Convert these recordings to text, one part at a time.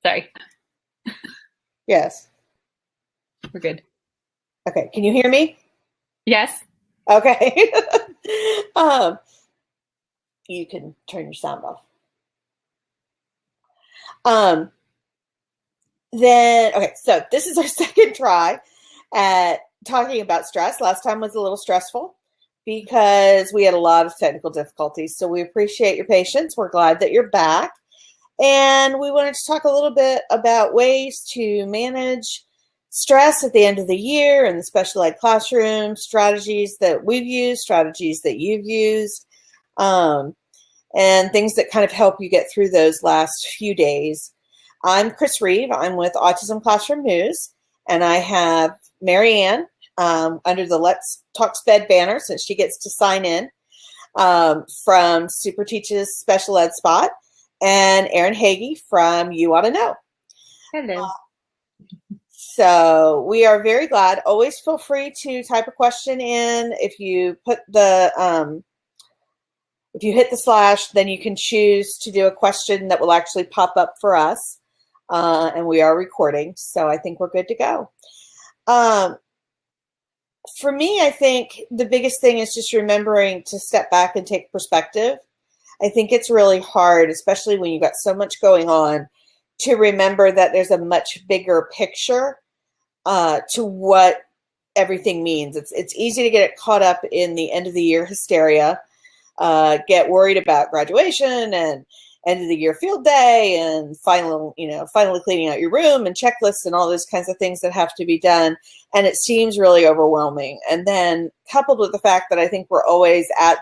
Sorry. Yes. We're good. Okay. Can you hear me? Yes. Okay. You can turn your sound off. Okay, so this is our second try at talking about stress. Last time was a little stressful because we had a lot of technical difficulties. So we appreciate your patience. We're glad that you're back. And we wanted to talk a little bit about ways to manage stress at the end of the year in the special ed classroom, strategies that we've used, strategies that you've used, and things that kind of help you get through those last few days. I'm Chris Reeve. I'm with Autism Classroom News, and I have Mary Ann under the Let's Talk SPED banner since she gets to sign in from Super Teaches Special Ed Spot, and Erin Hagee from You Ought to Know. Hello. So we are very glad. Always feel free to type a question in. If you put the if you hit the slash, then you can choose to do a question that will actually pop up for us. And we are recording, so I think we're good to go. For me, I think the biggest thing is just remembering to step back and take perspective. I think it's really hard, especially when you've got so much going on, to remember that there's a much bigger picture to what everything means. It's easy to get caught up in the end of the year hysteria, get worried about graduation and end of the year field day and finally cleaning out your room and checklists and all those kinds of things that have to be done. And it seems really overwhelming. And then coupled with the fact that I think we're always at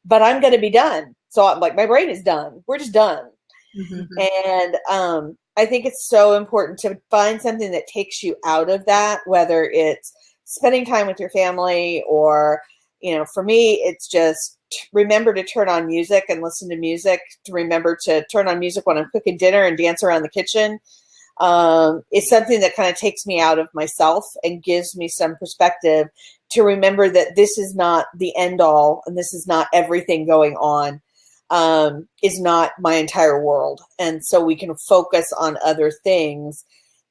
but I'm going to be done. So I'm like, my brain is done. We're just done. Mm-hmm. And I think it's so important to find something that takes you out of that, whether it's spending time with your family or, for me, it's just remember to turn on music and listen to music, to remember to turn on music when I'm cooking dinner and dance around the kitchen. It's something that kind of takes me out of myself and gives me some perspective to remember that this is not the end all and this is not everything going on, is not my entire world. And so we can focus on other things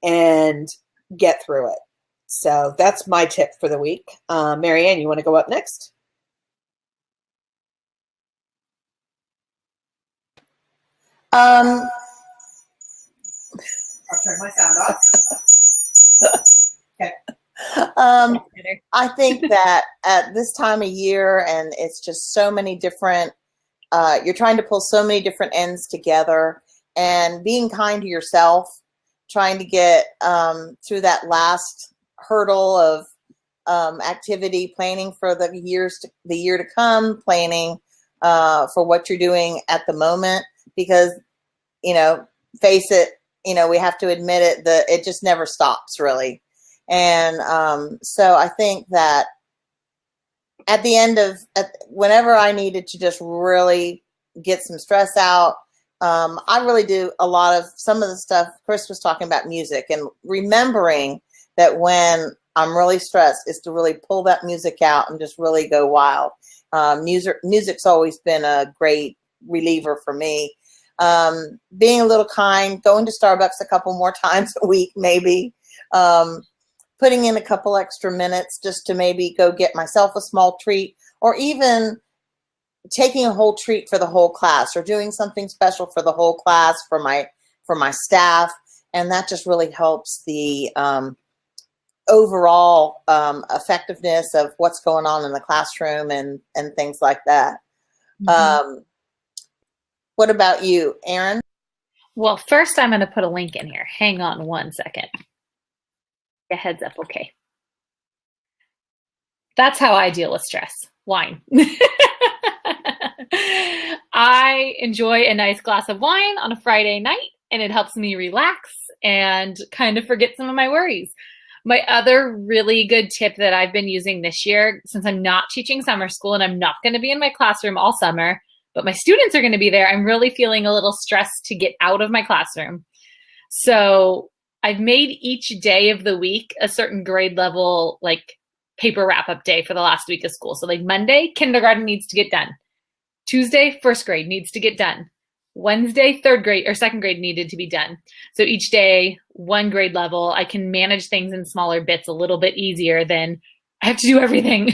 and get through it. So that's my tip for the week. Mary Ann, you want to go up next? I'll turn my sound off. Okay. I think that at this time of year, and it's just so many different, you're trying to pull so many different ends together, and being kind to yourself, trying to get through that last hurdle of activity, planning for the year to come, planning for what you're doing at the moment. Because, face it, we have to admit it, it just never stops really. And so I think that at the end whenever I needed to just really get some stress out, I really do a lot of some of the stuff Chris was talking about, music, and remembering that when I'm really stressed is to really pull that music out and just really go wild. Music's always been a great reliever for me. Being a little kind, going to Starbucks a couple more times a week, maybe, putting in a couple extra minutes just to maybe go get myself a small treat, or even taking a whole treat for the whole class, or doing something special for the whole class, for my staff. And that just really helps the overall effectiveness of what's going on in the classroom and things like that. Mm-hmm. What about you, Erin? Well, first I'm going to put a link in here. Hang on one second. A heads up, okay. That's how I deal with stress. Wine. I enjoy a nice glass of wine on a Friday night, and it helps me relax and kind of forget some of my worries. My other really good tip that I've been using this year, since I'm not teaching summer school and I'm not going to be in my classroom all summer, but my students are going to be there, I'm really feeling a little stressed to get out of my classroom. So I've made each day of the week a certain grade level, like paper wrap up day for the last week of school. So like Monday, kindergarten needs to get done. Tuesday, first grade needs to get done. Wednesday, third grade or second grade needed to be done. So each day, one grade level, I can manage things in smaller bits a little bit easier than I have to do everything.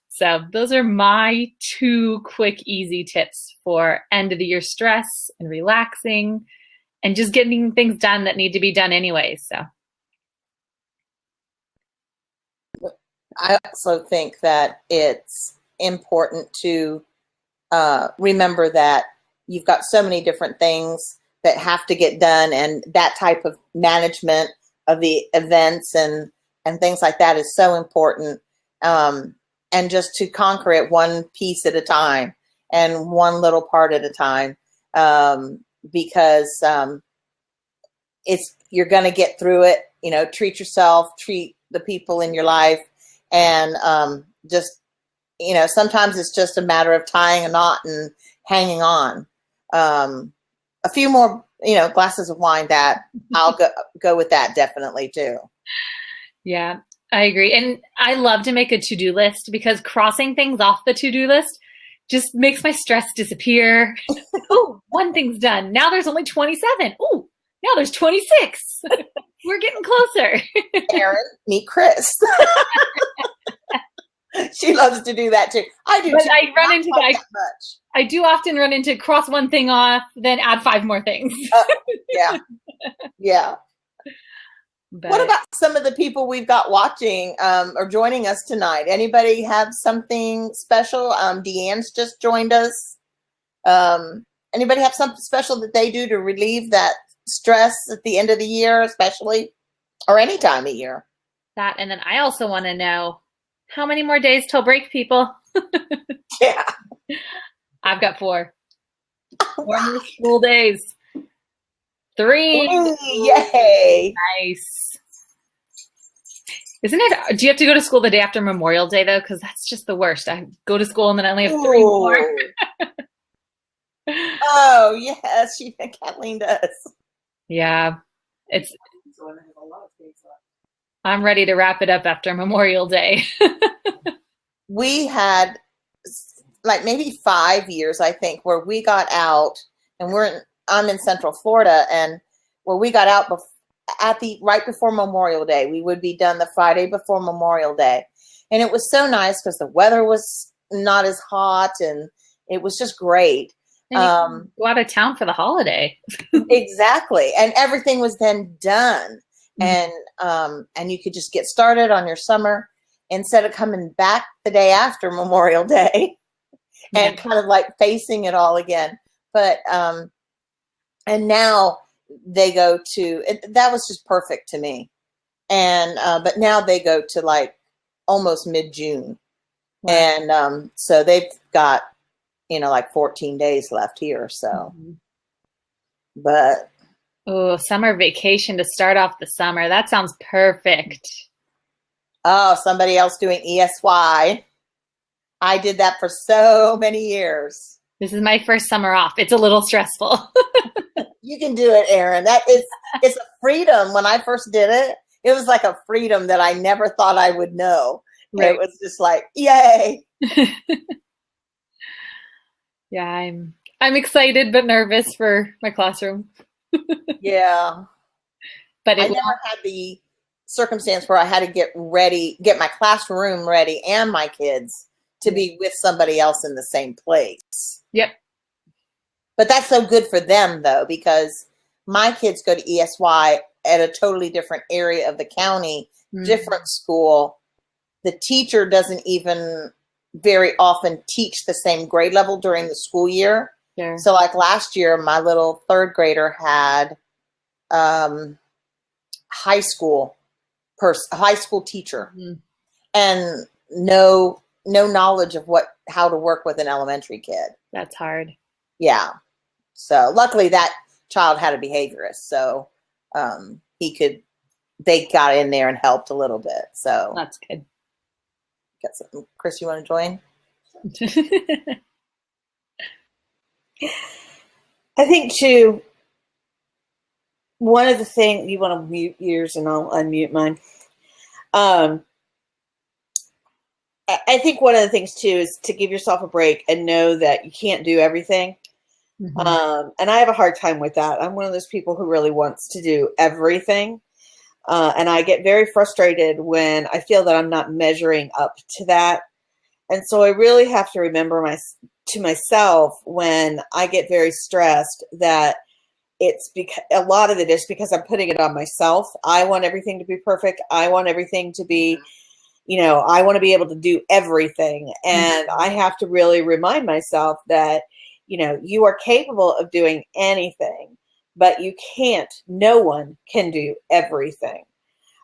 So those are my 2 quick, easy tips for end of the year stress and relaxing and just getting things done that need to be done anyway. So I also think that it's important to remember that you've got so many different things that have to get done, and that type of management of the events and things like that is so important. And just to conquer it one piece at a time and one little part at a time, because you're going to get through it. You know, treat yourself, treat the people in your life, and just, you know, sometimes it's just a matter of tying a knot and hanging on. A few more, you know, glasses of wine, that I'll go with that definitely too. Yeah, I agree. And I love to make a to-do list because crossing things off the to-do list just makes my stress disappear. Oh, one thing's done. Now there's only 27. Oh, now there's 26. We're getting closer. Erin, meet Chris. She loves to do that too. I do but too. I run into that much. I do often run into cross one thing off, then add 5 more things. Yeah. Yeah. But What about some of the people we've got watching or joining us tonight? Anybody have something special? Deanne's just joined us. Anybody have something special that they do to relieve that stress at the end of the year, especially, or any time of year? that, and then I also want to know how many more days till break, people? Yeah. I've got 4. 4 more school days. 3. Yay. Nice. Isn't it? Do you have to go to school the day after Memorial Day though? Because that's just the worst. I go to school and then I only have 3 more. Oh yes, Kathleen does. Yeah, I'm ready to wrap it up after Memorial Day. We had like maybe 5 years, I think, where we got out, and I'm in Central Florida, and where we got out right before Memorial Day. We would be done the Friday before Memorial Day, and it was so nice because the weather was not as hot, and it was just great. Go out of town for the holiday. Exactly, and everything was then done, and you could just get started on your summer instead of coming back the day after Memorial Day and kind of like facing it all again. But and now they go to that was just perfect to me, and but now they go to like almost mid-June. Wow. And so they've got, you know, like 14 days left here. So, but oh, summer vacation to start off the summer. That sounds perfect. oh, somebody else doing ESY. I did that for so many years. This is my first summer off. It's a little stressful. You can do it, Erin. It's a freedom. When I first did it, it was like a freedom that I never thought I would know. Right. It was just like, yay. Yeah, I'm excited but nervous for my classroom. Yeah. But I never had the circumstance where I had to get my classroom ready and my kids to be with somebody else in the same place. Yep. But that's so good for them, though, because my kids go to ESY at a totally different area of the county, different school. The teacher doesn't even very often teach the same grade level during the school year. Sure. So like last year, my little 3rd grader had high school teacher and no knowledge of how to work with an elementary kid. That's hard. Yeah. So luckily that child had a behaviorist. So they got in there and helped a little bit. So that's good. Got something. Chris, you want to join? I think too, one of the things, you want to mute yours and I'll unmute mine. I think one of the things too is to give yourself a break and know that you can't do everything. And I have a hard time with that. I'm one of those people who really wants to do everything. And I get very frustrated when I feel that I'm not measuring up to that. And so I really have to remember to myself when I get very stressed that it's because a lot of it is because I'm putting it on myself. I want everything to be perfect. I want everything to be, I want to be able to do everything. And I have to really remind myself that, you are capable of doing anything, but you can't. No one can do everything.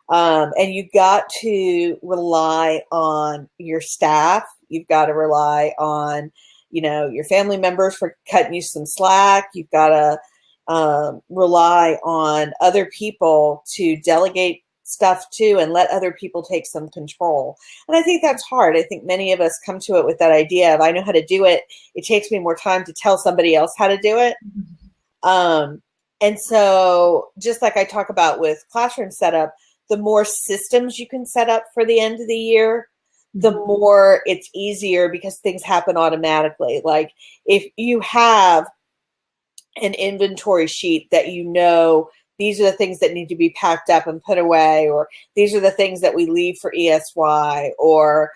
And you've got to rely on your staff. You've got to rely on, your family members for cutting you some slack. You've got to rely on other people to delegate stuff to and let other people take some control. And I think that's hard. I think many of us come to it with that idea of, I know how to do it. It takes me more time to tell somebody else how to do it. And so just like I talk about with classroom setup, the more systems you can set up for the end of the year, the more it's easier because things happen automatically. Like if you have an inventory sheet that these are the things that need to be packed up and put away, or these are the things that we leave for ESY, or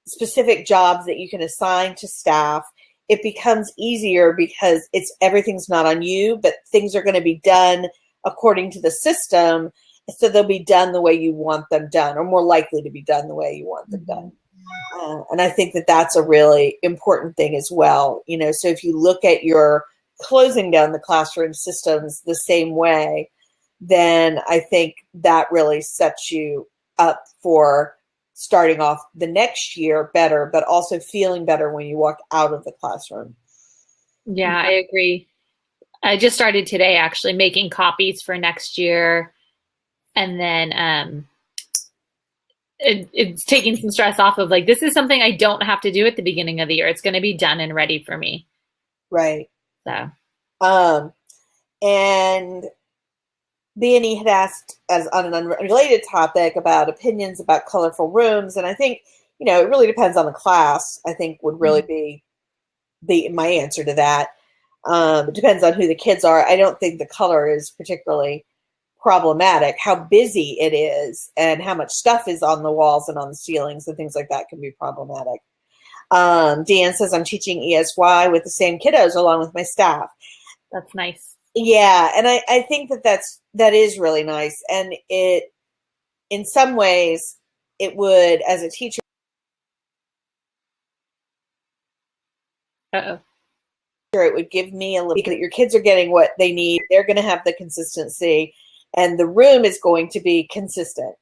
specific jobs that you can assign to staff, it becomes easier because everything's not on you, but things are going to be done according to the system. So they'll be done the way you want them done, or more likely to be done the way you want them done. And I think that that's a really important thing as well. So if you look at your closing down the classroom systems the same way, then I think that really sets you up for starting off the next year better, but also feeling better when you walk out of the classroom. Yeah, I agree. I just started today actually making copies for next year. And then it's taking some stress off of this is something I don't have to do at the beginning of the year. It's going to be done and ready for me. Right. So. And B&E had asked as on an unrelated topic about opinions about colorful rooms. And I think, it really depends on the class, I think would really be my answer to that. It depends on who the kids are. I don't think the color is particularly problematic. How busy it is and how much stuff is on the walls and on the ceilings and things like that can be problematic. Deanne says, I'm teaching ESY with the same kiddos along with my staff. That's nice. Yeah. And I think that is really nice. And in some ways it would, as a teacher, it would give me a little, because your kids are getting what they need. They're going to have the consistency, and the room is going to be consistent,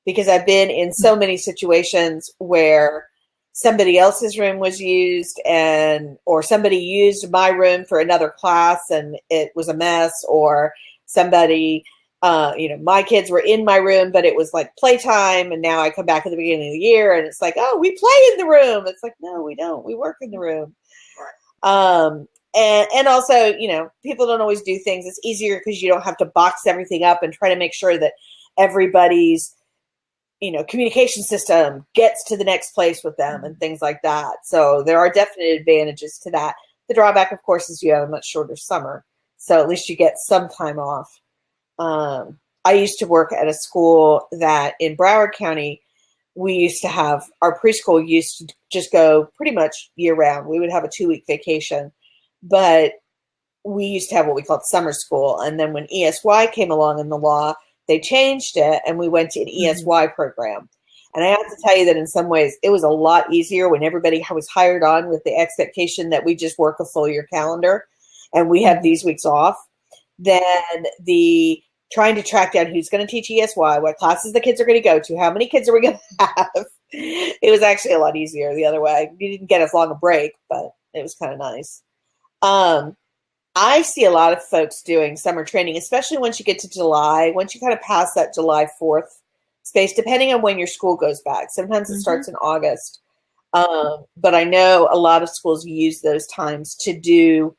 because I've been in so many situations where somebody else's room was used or somebody used my room for another class and it was a mess, or somebody, my kids were in my room, but it was like playtime. And now I come back at the beginning of the year and it's like, oh, we play in the room. It's like, no, we don't. We work in the room. And also, people don't always do things. It's easier because you don't have to box everything up and try to make sure that everybody's, communication system gets to the next place with them and things like that. So there are definite advantages to that. The drawback, of course, is you have a much shorter summer. So at least you get some time off. I used to work at a school that in Broward County, we used to have, our preschool used to just go pretty much year round. We would have a 2-week vacation, but we used to have what we called summer school. And then when ESY came along in the law, they changed it and we went to an ESY program. And I have to tell you that in some ways it was a lot easier when everybody was hired on with the expectation that we just work a full year calendar and we have these weeks off, than the trying to track down who's going to teach ESY, what classes the kids are going to go to, how many kids are we going to have. It was actually a lot easier the other way. You didn't get as long a break, but it was kind of nice. I see a lot of folks doing summer training, especially once you get to July, once you kind of pass that July 4th space, depending on when your school goes back. Sometimes it starts in August. But I know a lot of schools use those times to do.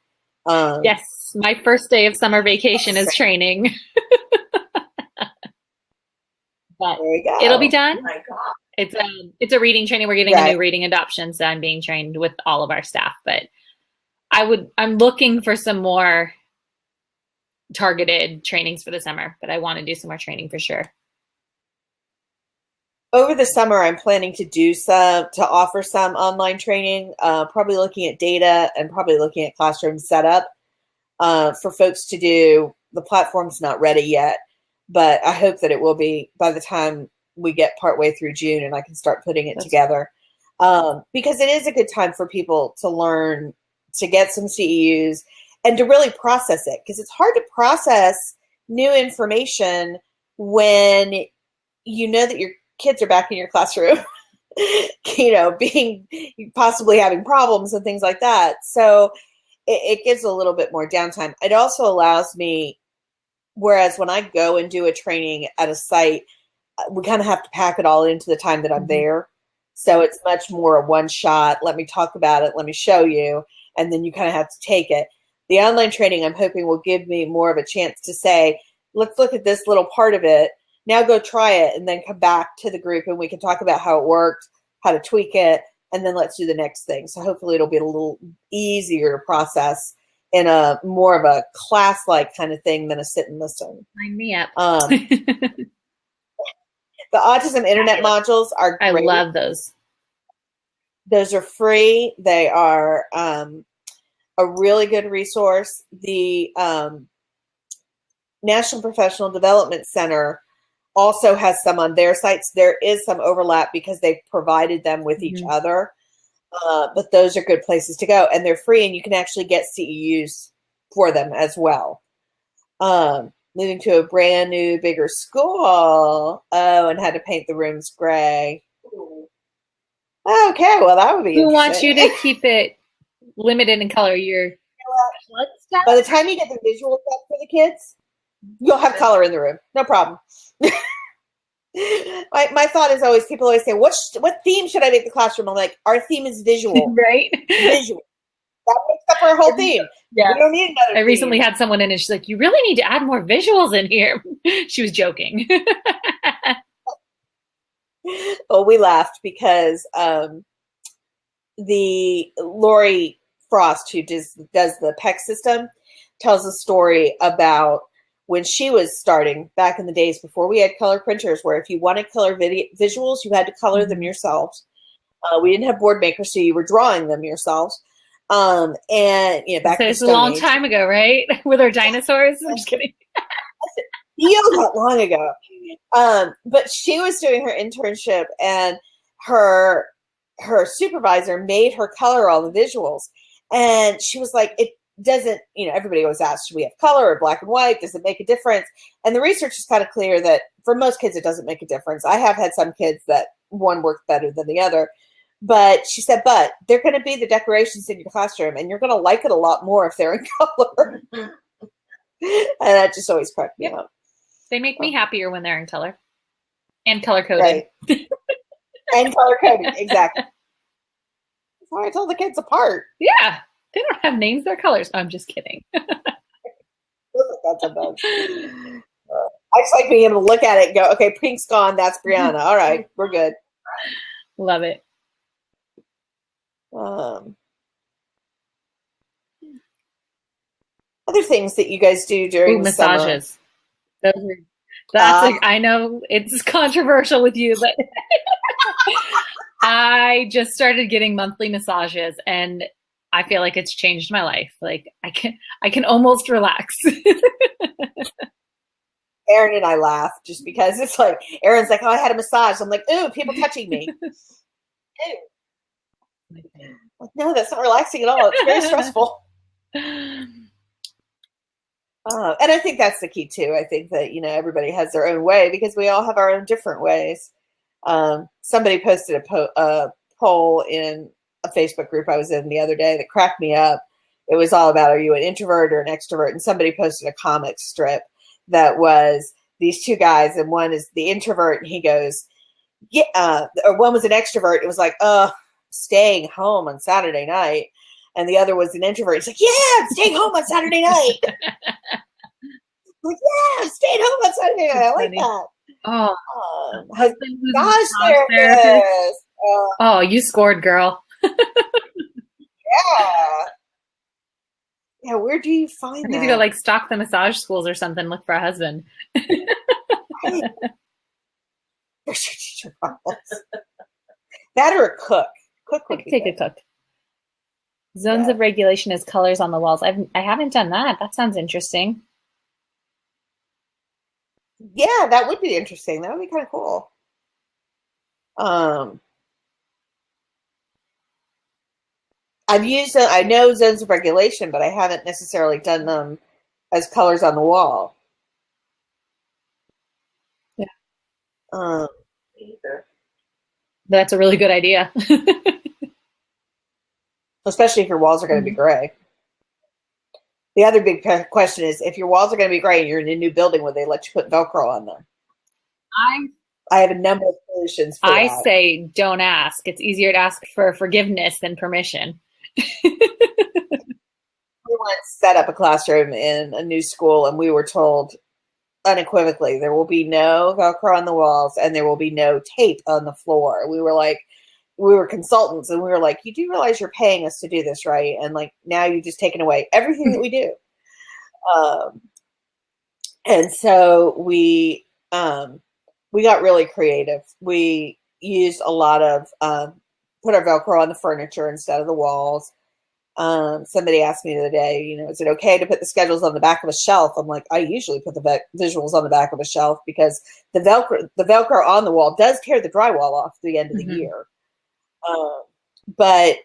Yes, my first day of summer vacation is training. But it'll be done. Oh my God. It's a reading training. We're getting a new reading adoption, so I'm being trained with all of our staff. But I'm looking for some more targeted trainings for the summer, but I want to do some more training for sure. Over the summer, I'm planning to offer some online training, probably looking at data and probably looking at classroom setup for folks to do. The platform's not ready yet, but I hope that it will be by the time we get partway through June and I can start putting it together. Because it is a good time for people to learn, to get some CEUs and to really process it. Because it's hard to process new information when you know that your kids are back in your classroom, being possibly having problems and things like that. So it gives a little bit more downtime. It also allows me, whereas when I go and do a training at a site, we kind of have to pack it all into the time that I'm there. So it's much more a one shot. Let me talk about it. Let me show you. And then you kind of have to take it. The online training, I'm hoping, will give me more of a chance to say, let's look at this little part of it. Now go try it and then come back to the group and we can talk about how it worked, how to tweak it, and then let's do the next thing. So hopefully it'll be a little easier to process in a more of a class-like kind of thing than a sit and listen. Sign me up. The Autism Internet modules are great. I love those. Those are free. They are a really good resource. The National Professional Development Center also has some on their sites. There is some overlap because they've provided them with each other. But those are good places to go. And they're free, and you can actually get CEUs for them as well. Moving to a brand new, bigger school. Oh, and had to paint the rooms gray. Okay, well, that would be Who wants you to keep it limited in color? By the time you get the visuals up for the kids, you'll have color in the room. No problem. My thought is always, people always say, what theme should I make the classroom? I'm like, our theme is visual. Right? Visual. That makes up our whole theme. Yeah. We don't need another theme. Recently had someone in and she's like, you really need to add more visuals in here. She was joking. Well, we laughed because the Lori Frost, who does the PEC system, tells a story about when she was starting back in the days before we had color printers, where if you wanted color visuals, you had to color them yourselves. We didn't have board makers, so you were drawing them yourselves. And back so it's a long time ago, right? With our dinosaurs. I'm just kidding. Feels that long ago. But she was doing her internship, and her supervisor made her color all the visuals, and she was like, it doesn't, everybody always asks, should we have color or black and white? Does it make a difference? And the research is kind of clear that for most kids, it doesn't make a difference. I have had some kids that one worked better than the other. But she said, but they're going to be the decorations in your classroom, and you're going to like it a lot more if they're in color. And that just always cracked me up. They make me happier when they're in color. And color coded. Right. And color coded, exactly. That's why I tell the kids apart. Yeah. They don't have names, they're colors. I'm just kidding. I just like being able to look at it and go, okay, pink's gone, that's Brianna. All right, we're good. Love it. Other things that you guys do during massages. Summer. I know it's controversial with you, but I just started getting monthly massages, and I feel like it's changed my life. Like I can almost relax. Erin and I laugh just because it's like, Erin's like, oh, I had a massage. I'm like, ooh, people touching me. Ew. Like, no, that's not relaxing at all. It's very stressful. And I think that's the key too. I think that, everybody has their own way because we all have our own different ways. Somebody posted a poll in a Facebook group I was in the other day that cracked me up. It was all about, are you an introvert or an extrovert? And somebody posted a comic strip that was these two guys, and one is the introvert, and he goes, yeah, or one was an extrovert. It was like, staying home on Saturday night. And the other was an introvert. He's like, yeah, I'm staying home on Saturday night. Like, yeah, I'm staying home on Saturday night. I like that. Oh, husband massage therapist. Oh, you scored, girl. Yeah. Yeah, where do you I find need to that? go like stalk the massage schools or something, look for a husband. Right. That or a cook. Cook I would could be take a good. cook. Zones Yeah. of regulation as colors on the walls. I haven't done that. That sounds interesting. Yeah, that would be interesting. That would be kind of cool. Um, I know zones of regulation, but I haven't necessarily done them as colors on the wall. Yeah. Either. That's a really good idea. Especially if your walls are going to be gray. The other big question is, if your walls are going to be gray and you're in a new building, would they let you put Velcro on them? I have a number of solutions for I that. say don't ask. It's easier to ask for forgiveness than permission. We once set up a classroom in a new school, and we were told unequivocally there will be no Velcro on the walls and there will be no tape on the floor. We were consultants, and we were like, you do realize you're paying us to do this, right? And like, now you've just taken away everything that we do. And so we got really creative. We used a lot of put our Velcro on the furniture instead of the walls. Somebody asked me the other day, is it okay to put the schedules on the back of a shelf? I'm like, I usually put the visuals on the back of a shelf because the Velcro on the wall does tear the drywall off at the end of the year. But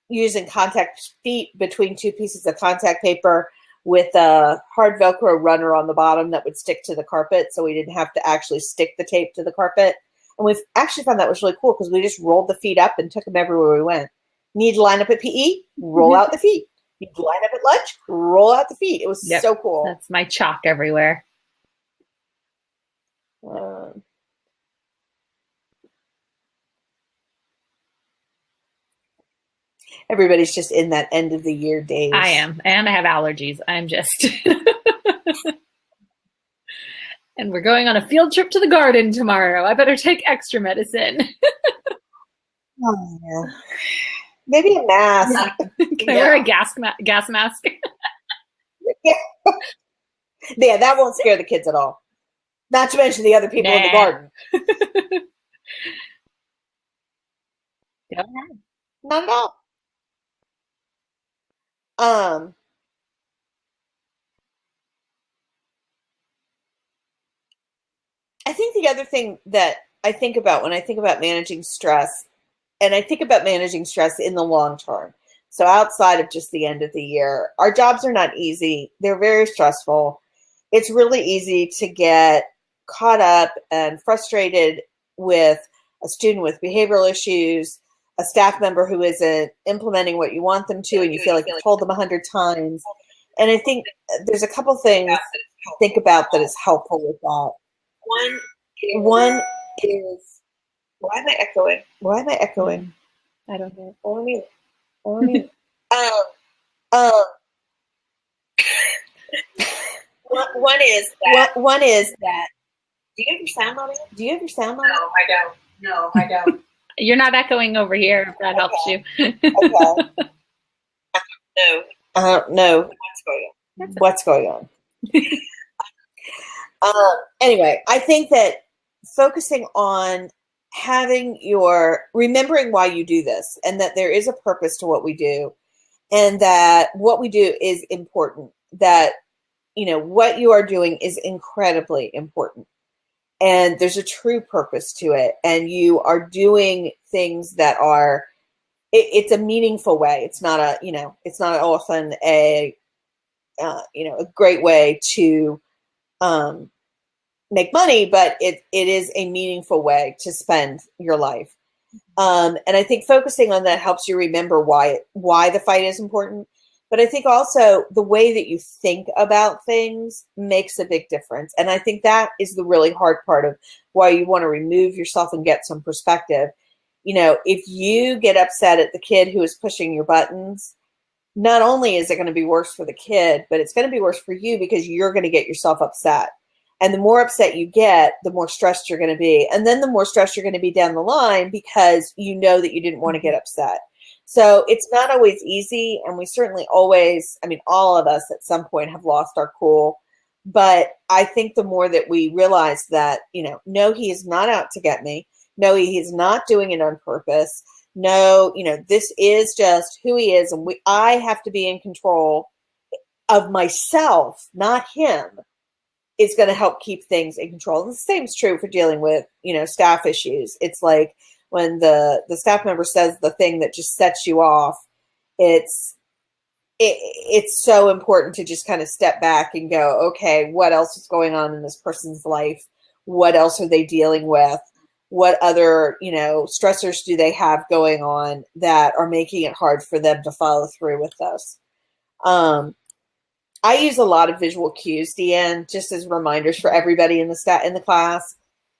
using contact feet between two pieces of contact paper with a hard Velcro runner on the bottom that would stick to the carpet, so we didn't have to actually stick the tape to the carpet. And we've actually found that was really cool because we just rolled the feet up and took them everywhere we went. Need to line up at PE? Roll out the feet. Need to line up at lunch? Roll out the feet. It was so cool. That's my chalk everywhere. Everybody's just in that end of the year days. I am. And I have allergies. I'm just... And we're going on a field trip to the garden tomorrow. I better take extra medicine. Oh, yeah. Maybe a mask. Can I wear a gas mask? Yeah, that won't scare the kids at all. Not to mention the other people in the garden. Not at all. I think the other thing that I think about when I think about managing stress, and I think about managing stress in the long term, so outside of just the end of the year, our jobs are not easy. They're very stressful. It's really easy to get caught up and frustrated with a student with behavioral issues, a staff member who isn't implementing what you want them to, and you feel like you've told them 100 times. And I think there's a couple things to think about that is helpful with that. One is, why am I echoing? I don't know. One is that. Do you have your sound on it? No, I don't. You're not echoing over here, if that helps you. Okay. I don't know what's going on. Anyway, I think that focusing on remembering why you do this, and that there is a purpose to what we do, and that what we do is important, that, what you are doing is incredibly important. And there's a true purpose to it. And you are doing things that are, it's a meaningful way. It's not it's not often a great way to make money, but it is a meaningful way to spend your life. And I think focusing on that helps you remember why the fight is important. But I think also the way that you think about things makes a big difference. And I think that is the really hard part of why you want to remove yourself and get some perspective. If you get upset at the kid who is pushing your buttons, not only is it going to be worse for the kid, but it's going to be worse for you because you're going to get yourself upset. And the more upset you get, the more stressed you're going to be. And then the more stressed you're going to be down the line because you know that you didn't want to get upset. So it's not always easy, and we certainly always, I mean, all of us at some point have lost our cool. But I think the more that we realize that, no, he is not out to get me. No, he is not doing it on purpose. No, this is just who he is, and I have to be in control of myself, not him, is going to help keep things in control. And the same is true for dealing with, staff issues. It's like when the staff member says the thing that just sets you off, it's so important to just kind of step back and go, okay, what else is going on in this person's life? What else are they dealing with? What other, stressors do they have going on that are making it hard for them to follow through with this? I use a lot of visual cues, Deanne, just as reminders for everybody in the class.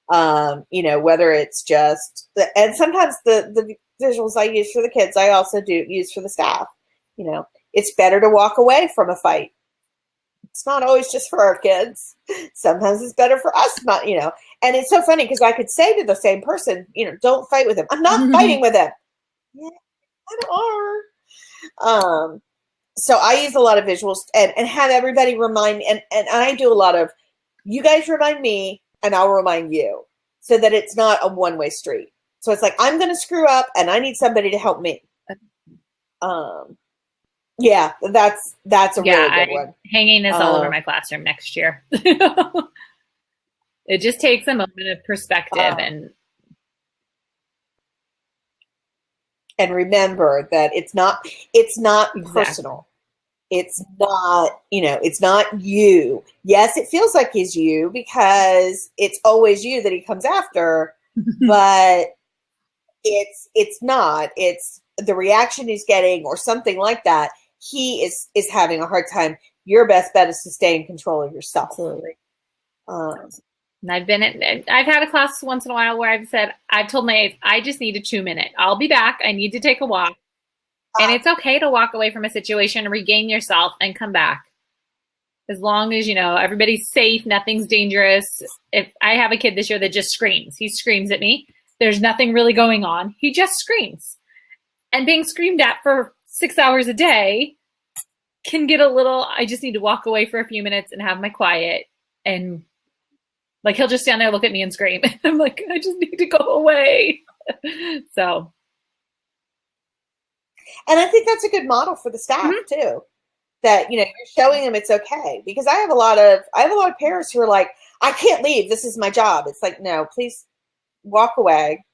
Whether it's just, and sometimes the visuals I use for the kids, I also do use for the staff. It's better to walk away from a fight. It's not always just for our kids. Sometimes it's better for us, not, and it's so funny because I could say to the same person, don't fight with him. I'm not fighting with him. Yeah, I are. So I use a lot of visuals and have everybody remind, and I do a lot of, you guys remind me and I'll remind you, so that it's not a one-way street. So it's like, I'm going to screw up and I need somebody to help me. Yeah, that's a really good one. Hanging this all over my classroom next year. It just takes a moment of perspective and remember that it's not exactly. Personal. It's not, it's not you. Yes, it feels like he's you because it's always you that he comes after, but it's not. It's the reaction he's getting or something like that. He is having a hard time. Your best bet is to stay in control of yourself. Absolutely. And I've had a class once in a while where I've told my aides, I just need a 2-minute. I'll be back. I need to take a walk. And it's okay to walk away from a situation, regain yourself, and come back. As long as, everybody's safe, nothing's dangerous. If I have a kid this year that just screams, he screams at me. There's nothing really going on. He just screams. And being screamed at for 6 hours a day can get a little, I just need to walk away for a few minutes and have my quiet. And like, he'll just stand there, look at me and scream. I'm like, I just need to go away. So. And I think that's a good model for the staff too, that, you're showing them it's okay, because I have a lot of parents who are like, I can't leave. This is my job. It's like, no, please walk away.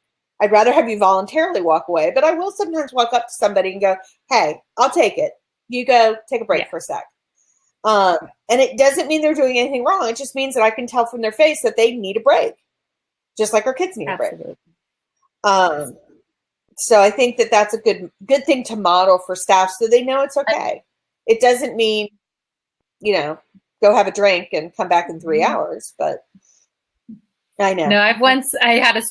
I'd rather have you voluntarily walk away, but I will sometimes walk up to somebody and go, hey, I'll take it. You go take a break for a sec. And it doesn't mean they're doing anything wrong. It just means that I can tell from their face that they need a break, just like our kids need a break. So I think that that's a good thing to model for staff so they know it's okay. It doesn't mean, go have a drink and come back in 3 hours, but I know. No, I had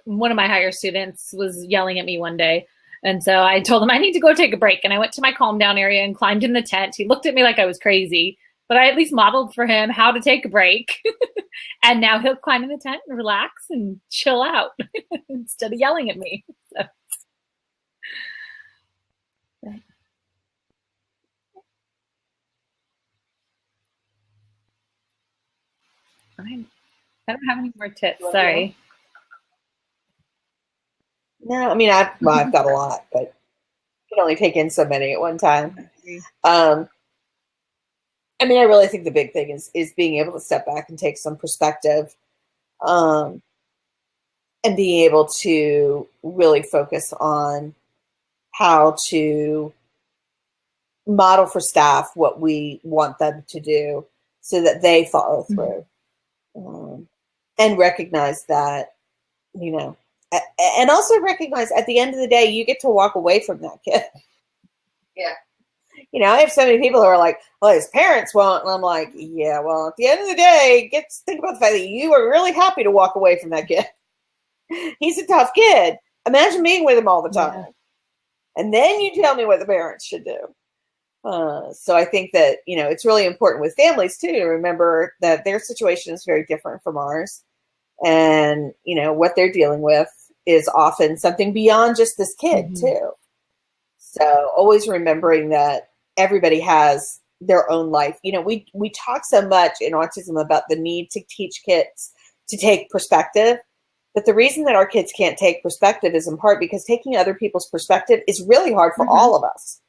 one of my higher students was yelling at me one day. And so I told him I need to go take a break. And I went to my calm down area and climbed in the tent. He looked at me like I was crazy, but I at least modeled for him how to take a break. And now he'll climb in the tent and relax and chill out instead of yelling at me. So. I don't have any more tips. Sorry. No, I mean, I've got a lot, but you can only take in so many at one time. I really think the big thing is being able to step back and take some perspective, and being able to really focus on how to model for staff what we want them to do so that they follow through. And recognize that, and also recognize at the end of the day, you get to walk away from that kid. Yeah. I have so many people who are like, well, his parents won't. And I'm like, yeah, well, at the end of the day, think about the fact that you were really happy to walk away from that kid. He's a tough kid. Imagine being with him all the time. Yeah. And then you tell me what the parents should do. So I think that, it's really important with families too, to remember that their situation is very different from ours. And, what they're dealing with is often something beyond just this kid too. So always remembering that everybody has their own life. You know, we talk so much in autism about the need to teach kids to take perspective. But the reason that our kids can't take perspective is in part because taking other people's perspective is really hard for all of us.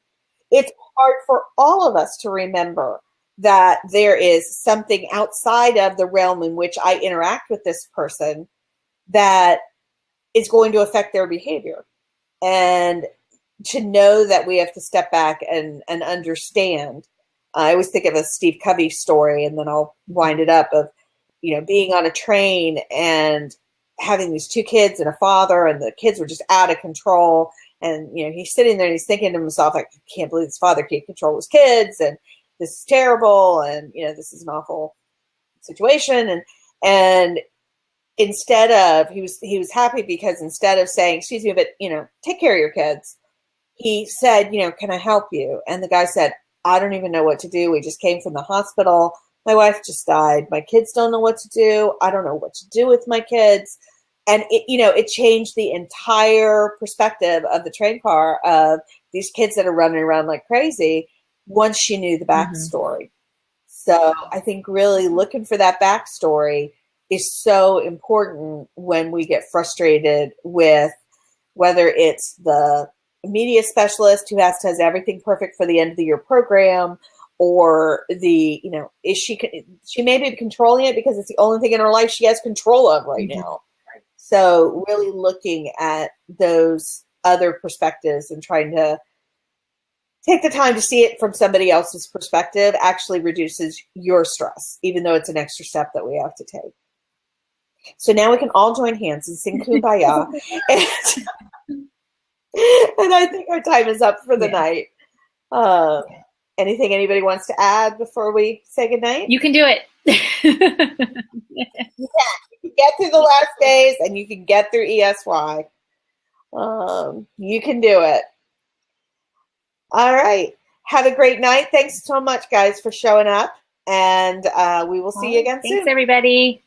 It's hard for all of us to remember that there is something outside of the realm in which I interact with this person that is going to affect their behavior. And to know that we have to step back and understand. I always think of a Steve Covey story, and then I'll wind it up, of, you know, being on a train and having these two kids and a father, and the kids were just out of control. And, you know, he's sitting there and he's thinking to himself, I can't believe this father can't control his kids, and this is terrible, and, you know, this is an awful situation. And instead of, he was happy because instead of saying, excuse me, but, you know, take care of your kids, he said, you know, can I help you? And the guy said, I don't even know what to do. We just came from the hospital. My wife just died. My kids don't know what to do. I don't know what to do with my kids. And it, you know, it changed the entire perspective of the train car of these kids that are running around like crazy once she knew the backstory. So I think really looking for that backstory is so important when we get frustrated with whether it's the media specialist who has everything perfect for the end of the year program, or the, you know, she may be controlling it because it's the only thing in her life she has control of right now. So really looking at those other perspectives and trying to take the time to see it from somebody else's perspective actually reduces your stress, even though it's an extra step that we have to take. So now we can all join hands and sing Kumbaya. And I think our time is up for the night. Anything anybody wants to add before we say goodnight? You can do it. You can get through the last days, and you can get through ESY. You can do it. All right. Have a great night. Thanks so much, guys, for showing up. And we will see you again soon. Thanks, everybody.